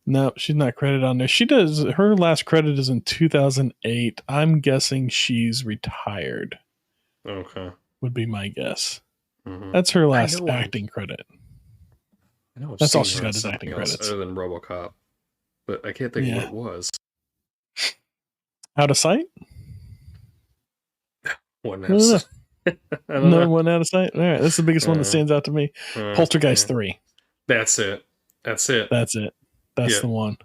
Nope, she's not credited on there. She does. Her last credit is in 2008. I'm guessing she's retired. Okay. Would be my guess. That's her last acting credit. I know that's all she's got is acting credits. Other than RoboCop. But I can't think of what it was. Out of Sight? One out of sight. Another one out of sight? All right. That's the biggest one that stands out to me. Poltergeist 3. That's it. That's the one.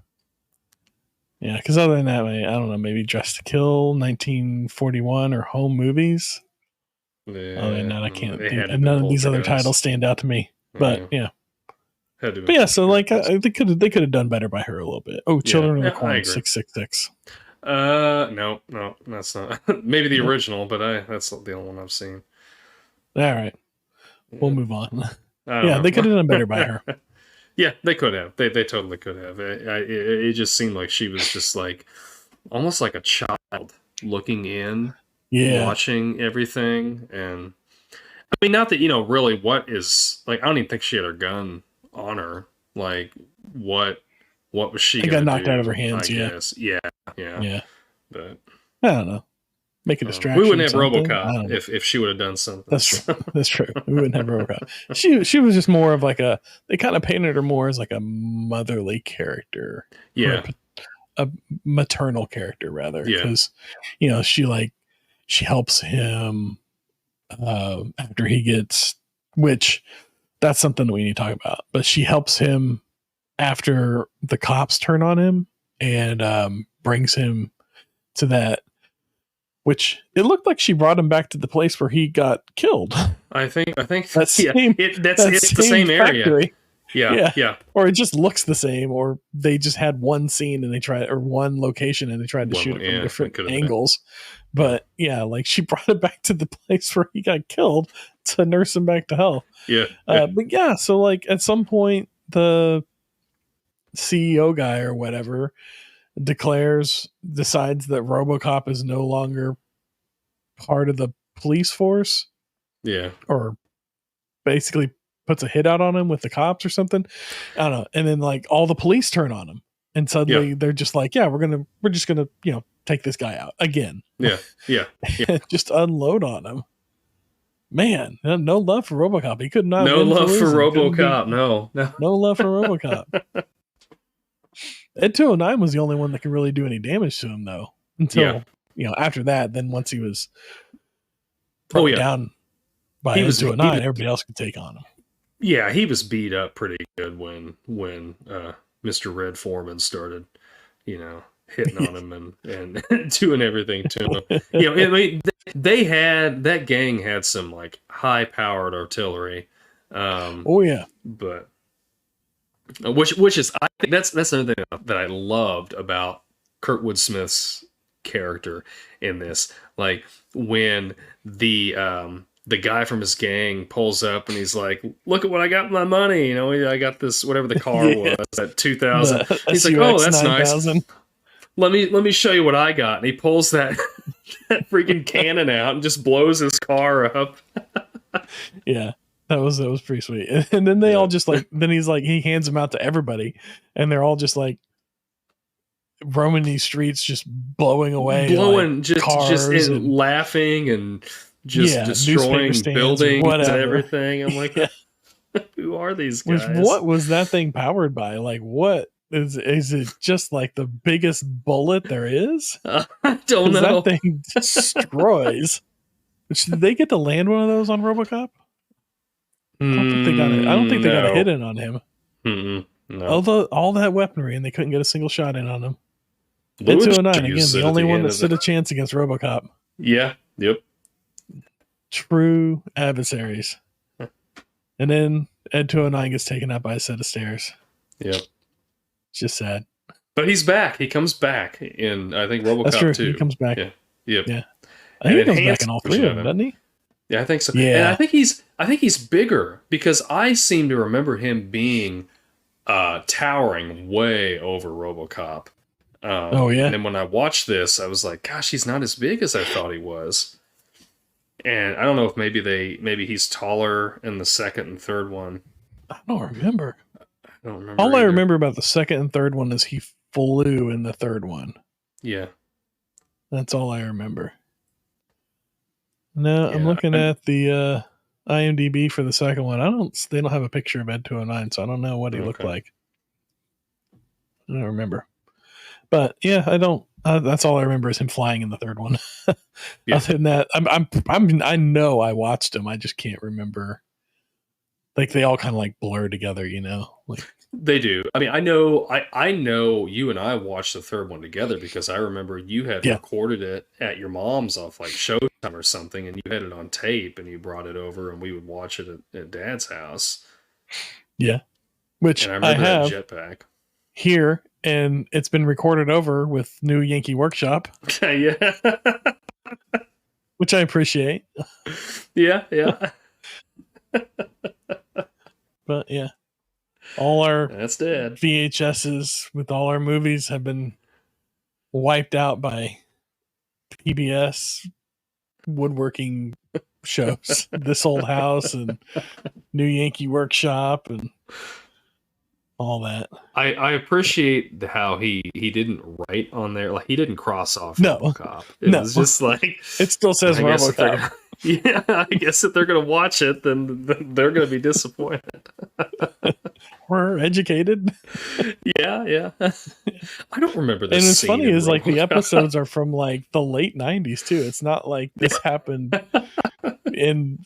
Yeah, because other than that, I don't know, maybe Dress to Kill, 1941, or Home Movies. Yeah, other than that, I can't think. And none of these other titles stand out to me. But yeah. But yeah, so like they could have done better by her a little bit. Oh, Children of the Corn 666. No, that's not. Maybe the original, but that's the only one I've seen. All right. We'll move on. Yeah, they could have done better by her. Yeah, they could have. They totally could have. It just seemed like she was just like almost like a child looking in, watching everything. And I mean, not that, really what is like, I don't even think she had her gun on her. Like, what was she going to do? Got knocked out of her hands, I guess. Yeah. But I don't know. Make a distraction. We wouldn't have RoboCop if she would have done something. That's true. That's true. We wouldn't have RoboCop. She was just more of like they kind of painted her more as like a motherly character. Yeah. A maternal character rather. Yeah. Because, she helps him after he gets, which that's something that we need to talk about. But she helps him after the cops turn on him and brings him to that. Which it looked like she brought him back to the place where he got killed. I think it's the same area. Yeah. Or it just looks the same, or they just had one scene or one location and they tried to shoot it from different angles. But like she brought it back to the place where he got killed to nurse him back to health. Yeah. But so like at some point the CEO guy or whatever decides that RoboCop is no longer part of the police force. Yeah. Or basically puts a hit out on him with the cops or something. I don't know. And then like all the police turn on him and suddenly they're just like, we're just gonna, take this guy out again. Yeah. Just unload on him. Man, no love for RoboCop. He could not. No love for RoboCop. No love for RoboCop. Ed 209 was the only one that could really do any damage to him, though. Until after that, then once he was down by Ed 209, everybody else could take on him. Yeah, he was beat up pretty good when Mr. Red Foreman started, hitting on him and doing everything to him. I mean, that gang had some like high powered artillery. But which is, I think that's another thing that I loved about Kurtwood Smith's character in this. Like when the guy from his gang pulls up and he's like, "Look at what I got with my money! I got this whatever the car was at 2000." He's like, "Oh, that's 9,000. Nice. Let me show you what I got." And he pulls that freaking cannon out and just blows his car up. Yeah. That was pretty sweet. And then they all just like, then he's like, he hands them out to everybody and they're all just like roaming these streets, just blowing away. Just laughing and just destroying buildings and everything. I'm like, who are these guys? What was that thing powered by? Like, what is it just like the biggest bullet there is? I don't know. That thing destroys. Did they get to land one of those on RoboCop? I don't think they got a hit in on him. No. All that weaponry, and they couldn't get a single shot in on him. Ed 209 again, the only one that stood a chance against RoboCop. Yeah. Yep. True adversaries. And then Ed 209 gets taken out by a set of stairs. Yep. It's just sad. But he's back. He comes back in, I think, RoboCop That's true. 2. He comes back. Yeah. Yep. Yeah. I think he comes back in all three of them, doesn't he? Yeah, I think so. Yeah. And I think he's bigger because I seem to remember him being towering way over RoboCop. And then when I watched this, I was like, gosh, he's not as big as I thought he was. And I don't know if maybe he's taller in the second and third one. I don't remember. All I remember about the second and third one is he flew in the third one. Yeah. That's all I remember. No, I'm looking at the IMDb for the second one. They don't have a picture of Ed 209, so I don't know what he looked like. I don't remember. But yeah, I don't. That's all I remember is him flying in the third one. Other than that, I know I watched him. I just can't remember. Like they all kind of like blur together, Like they do. I mean, I know you and I watched the third one together because I remember you had recorded it at your mom's off like Showtime or something, and you had it on tape, and you brought it over, and we would watch it at Dad's house. Yeah, which and I remember have that jetpack here, and it's been recorded over with New Yankee Workshop. Yeah, which I appreciate. Yeah. But yeah, all our That's dead. VHSs with all our movies have been wiped out by PBS woodworking shows. This Old House and New Yankee Workshop and all that. I appreciate how he didn't write on there, like he didn't cross off No. RoboCop. It No. was just like, It still says I guess if they're RoboCop. gonna- yeah, I guess if they're gonna watch it, then they're gonna be disappointed. We're educated. Yeah. I don't remember this. And what's scene funny in is like the RoboCop. episodes are from like the late 90s too. It's not like this happened in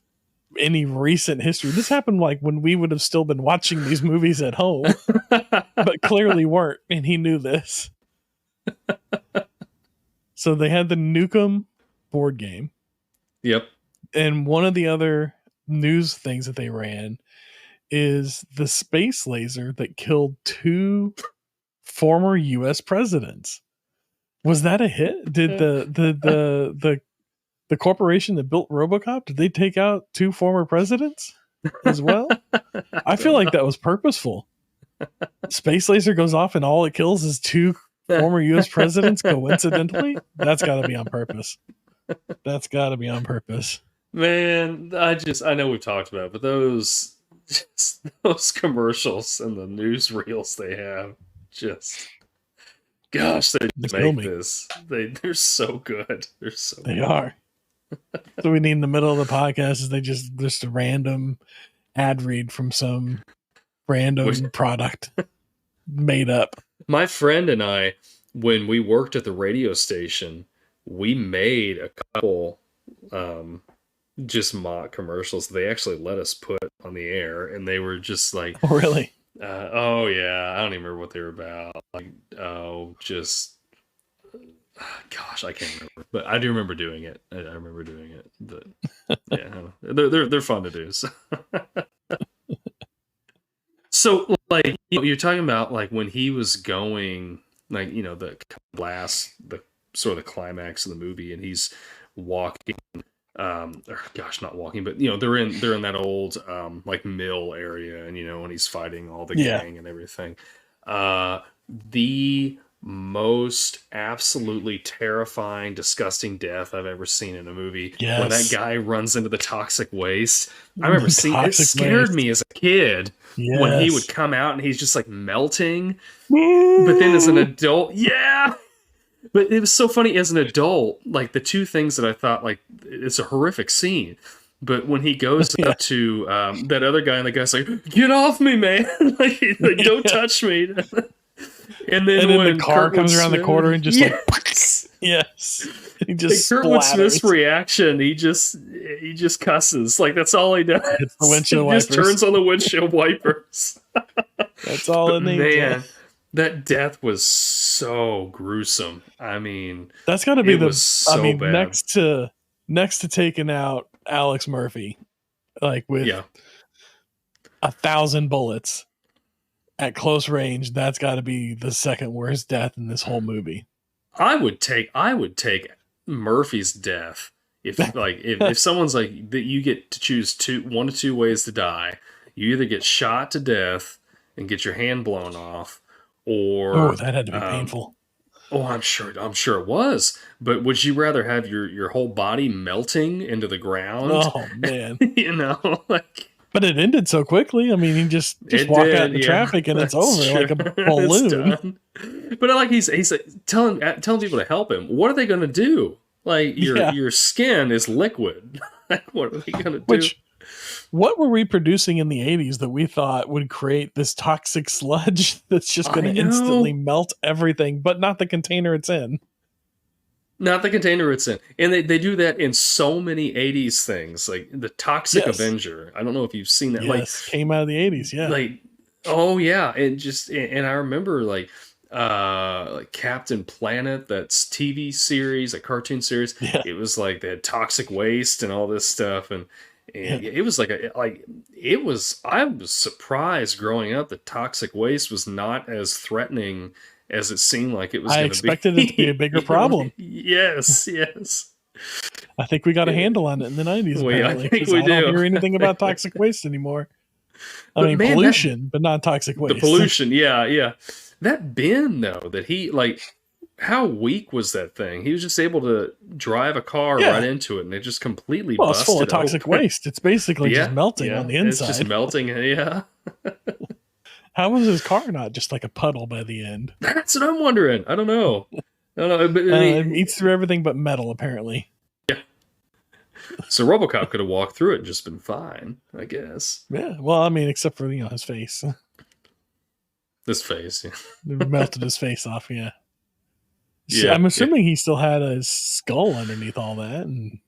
any recent history. This happened like when we would have still been watching these movies at home, but clearly weren't, and he knew this. So they had the Nukem board game. Yep. And one of the other news things that they ran is the space laser that killed 2 former US presidents. Was that a hit? Did the corporation that built RoboCop, did they take out 2 former presidents as well? I feel like that was purposeful. Space laser goes off and all it kills is 2 former US presidents coincidentally? That's got to be on purpose. That's got to be on purpose. Man, I know we've talked about it, but those commercials and the newsreels they have, just gosh, they make this. They're so good. They're so They good. are. So we need in the middle of the podcast is they just a random ad read from some random product made up. My friend and I, when we worked at the radio station, we made a couple just mock commercials they actually let us put on the air, and they were just like, oh really? Oh yeah, I don't even remember what they were about. Like, oh, just gosh, I can't remember, but I do remember doing it. I remember doing it. But yeah, they're fun to do. So like, you're talking about like when he was going, like, the last, the sort of the climax of the movie, and he's walking. Or, gosh, not walking, but they're in that old like mill area, and when he's fighting all the gang and everything. The most absolutely terrifying, disgusting death I've ever seen in a movie. Yes. When that guy runs into the toxic waste. I remember seeing it. Scared me as a kid. Yes. When he would come out and he's just like melting. But then as an adult, yeah. But it was so funny as an adult, like the 2 things that I thought, like, it's a horrific scene. But when he goes up to that other guy, and the guy's like, "Get off me, man!" like don't touch me. And then when the car comes around the corner and just yes, he just like Kurtwood Smith's reaction, he just cusses. Like, that's all he does. It's the windshield wipers. Just turns on the windshield wipers. That's all it needs. Man, that death was so gruesome. I mean, that's got to be bad. next to taking out Alex Murphy, like with 1,000 bullets at close range. That's got to be the second worst death in this whole movie. I would take Murphy's death if someone's like that. You get to choose 1 to 2 ways to die. You either get shot to death and get your hand blown off, or that had to be painful. Oh, I'm sure it was. But would you rather have your whole body melting into the ground? Oh man, like. But it ended so quickly. I mean, he just walk out in the traffic and it's over like a balloon. But like he's like telling people to help him. What are they going to do? Like your skin is liquid. Like, what are they going to do? What were we producing in the 80s that we thought would create this toxic sludge that's just going to instantly melt everything, but not the container it's in? Not the container it's in. And they do that in so many 80s things, like the Toxic Avenger. I don't know if you've seen that. Yes, came out of the 80s, yeah. Like, oh yeah, and I remember like Captain Planet, that's TV series, a cartoon series. Yeah. It was like they had toxic waste and all this stuff, and it was I was surprised growing up that toxic waste was not as threatening as it seemed like it was going to be. I expected it to be a bigger problem. Yes. I think we got a handle on it in the 90s, apparently. I think we I don't do. hear anything about toxic waste anymore. I mean, man, pollution, but not toxic waste. The pollution, yeah. That bin, though, that he, like, how weak was that thing? He was just able to drive a car right into it, and it just completely busted it's full of toxic open. waste. It's basically just melting on the inside. It's just melting, yeah. How was his car not just like a puddle by the end? That's what I'm wondering. I don't know. But, it eats through everything but metal, apparently. Yeah. So RoboCop could have walked through it and just been fine, I guess. Yeah. Well, I mean, except for his face. His face, yeah. It melted his face off, yeah. So Yeah, I'm assuming he still had his skull underneath all that and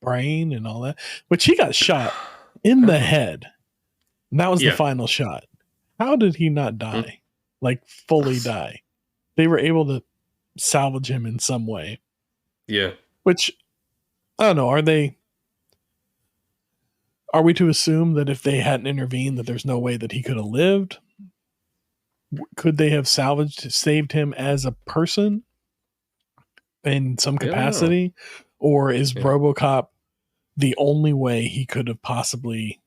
brain and all that, which he got shot in the head. And that was the final shot. How did he not die? Like fully die? They were able to salvage him in some way. Yeah. Which, I don't know, are we to assume that if they hadn't intervened that there's no way that he could have lived? Could they have saved him as a person in some capacity? Or is RoboCop the only way he could have possibly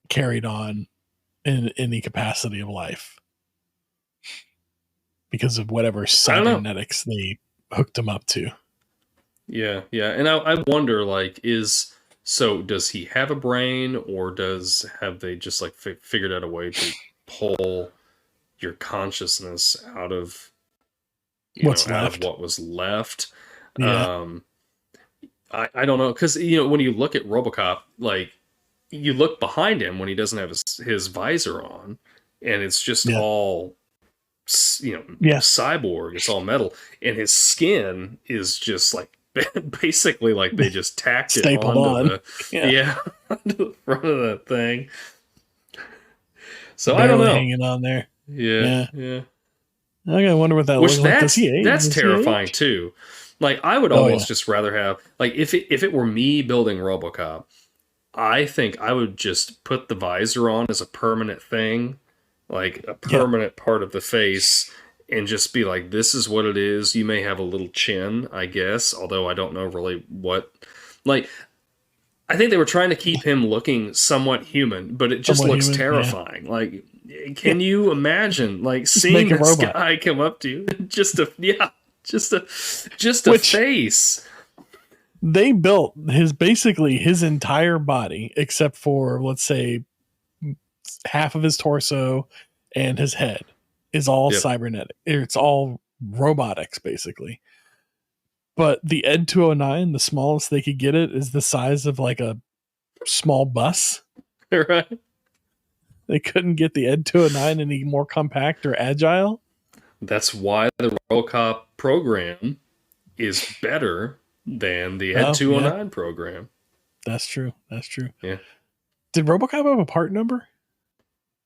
carried on in any capacity of life? Because of whatever cybernetics they hooked him up to. Yeah. And I wonder, like, does he have a brain, or have they just like figured out a way to pull your consciousness out of out of what was left? Yeah. I don't know, because when you look at RoboCop, like, you look behind him when he doesn't have his visor on, and it's just all cyborg. It's all metal, and his skin is just like basically like they just tacked it onto the front of that thing. So barely, I don't know, hanging on there. Yeah. I gotta wonder what that looks like. Does he age? That's terrifying too. Like, I would almost just rather have, like, if it were me building RoboCop, I think I would just put the visor on as a permanent thing, like a permanent part of the face, and just be like, this is what it is. You may have a little chin, I guess, although I don't know really what. Like, I think they were trying to keep him looking somewhat human, but it just looks terrifying. Yeah. Like, can you imagine, like, seeing this guy come up to you? Just a face. They built basically his entire body, except for, let's say, half of his torso and his head, is all cybernetic. It's all robotics, basically. But the Ed 209, the smallest they could get it, is the size of like a small bus. Right. They couldn't get the Ed 209 any more compact or agile. That's why the RoboCop program is better than the Ed 209 program. That's true. Yeah. Did RoboCop have a part number?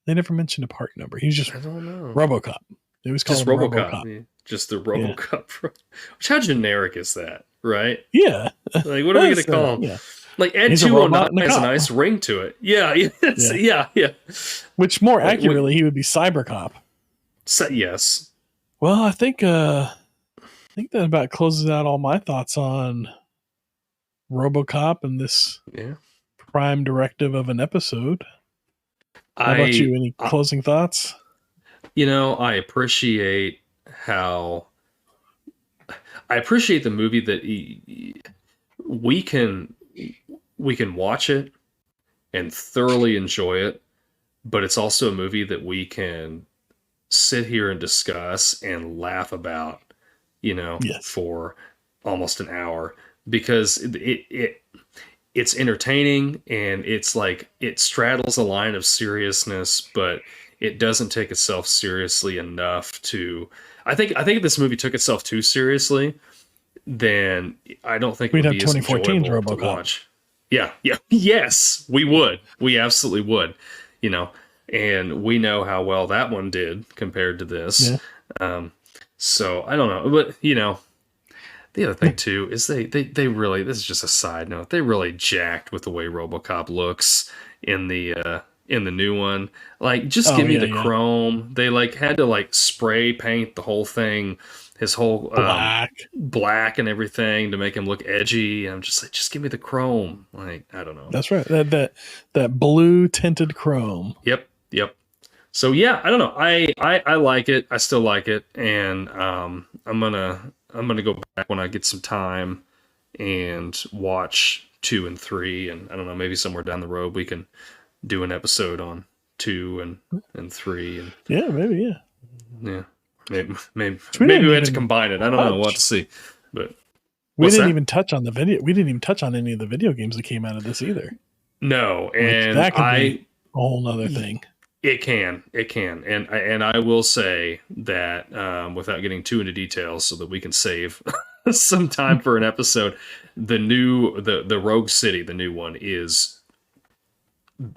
They never mentioned a part number. He was just, I don't know, RoboCop. It was called RoboCop. Yeah. Just the RoboCop. Yeah. How generic is that, right? Yeah. Like, what are we going to call him? Yeah. Like, Ed 209 has a nice ring to it. Yeah. Which, more accurately, he would be CyberCop. Yes. Well, I think that about closes out all my thoughts on RoboCop and this prime directive of an episode. How about you? Any closing thoughts? I appreciate the movie that we can watch it and thoroughly enjoy it, but it's also a movie that we can sit here and discuss and laugh about, for almost an hour, because it's entertaining, and it's like, it straddles a line of seriousness, but it doesn't take itself seriously enough to. I think if this movie took itself too seriously, then I don't think we'd have 2014's RoboCop. To watch. Yeah, yes, we would. We absolutely would. And we know how well that one did compared to this. Yeah. So I don't know, but the other thing too is they really, this is just a side note, they really jacked with the way RoboCop looks in the new one. Like, just give me the chrome. They like had to like spray paint the whole thing his whole black and everything to make him look edgy. I'm just like, just give me the chrome. Like, I don't know. That's right. That blue tinted chrome. Yep. So yeah, I don't know. I like it. I still like it, and I'm gonna go back when I get some time and watch 2 and 3, and I don't know, maybe somewhere down the road we can do an episode on 2 and 3, and maybe. Maybe we have to combine it. I don't know. We'll have to see. But we didn't even touch on We didn't even touch on any of the video games that came out of this either. No, and that could be a whole nother thing. It can, and I will say that without getting too into details, so that we can save some time for an episode. The Rogue City, the new one, is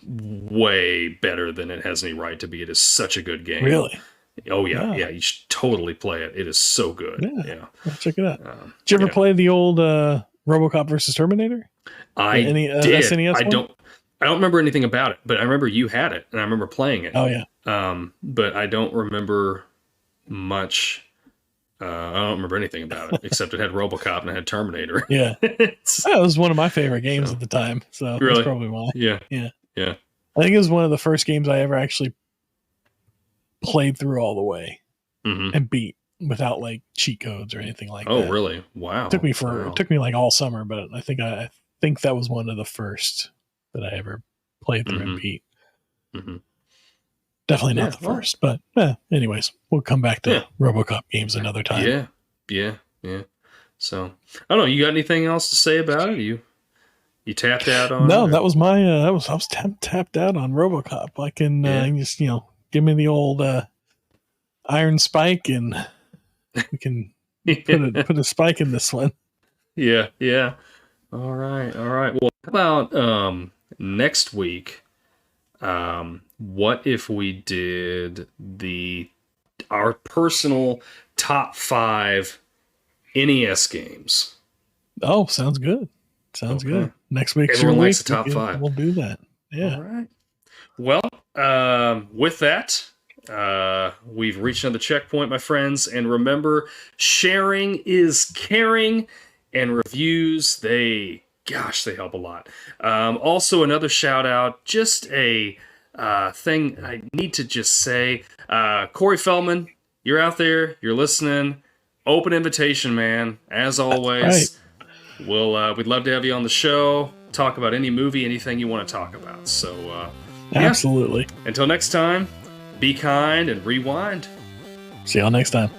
way better than it has any right to be. It is such a good game. Really? Oh yeah. You should totally play it. It is so good. Yeah. I'll check it out. Did you ever play the old RoboCop versus Terminator? I did. SNES I don't remember anything about it, but I remember you had it, and I remember playing it. Oh yeah. But I don't remember much. I don't remember anything about it except it had RoboCop and it had Terminator. Yeah, that was one of my favorite games at the time. So really? That's probably why. Yeah. I think it was one of the first games I ever actually played through all the way and beat without like cheat codes or anything like that. Oh, really? Wow. It took me like all summer, but I think that was one of the first that I ever played through and beat. Definitely not the first, but anyways, we'll come back to RoboCop games another time. Yeah. So I don't know. You got anything else to say about it? You tapped out on? No, that was my. I was tapped out on RoboCop. I can just give me the old iron spike, and we can put a spike in this one. Yeah. All right. Well, how about next week? What if we did our personal top 5 NES games? Oh, sounds good. Sounds good. Next week's Everyone your likes week. the top 5. We'll do that. Yeah. All right. Well, with that, we've reached another checkpoint, my friends. And remember, sharing is caring, and reviews, they help a lot. Also, another shout out, just a thing I need to just say. Corey Feldman, you're out there, you're listening. Open invitation, man. As always, we'd love to have you on the show. Talk about any movie, anything you want to talk about. So, absolutely. Until next time, be kind and rewind. See y'all next time.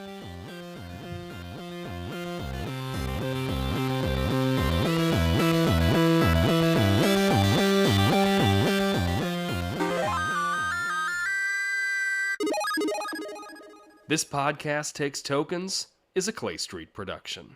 This podcast takes tokens is a Clay Street production.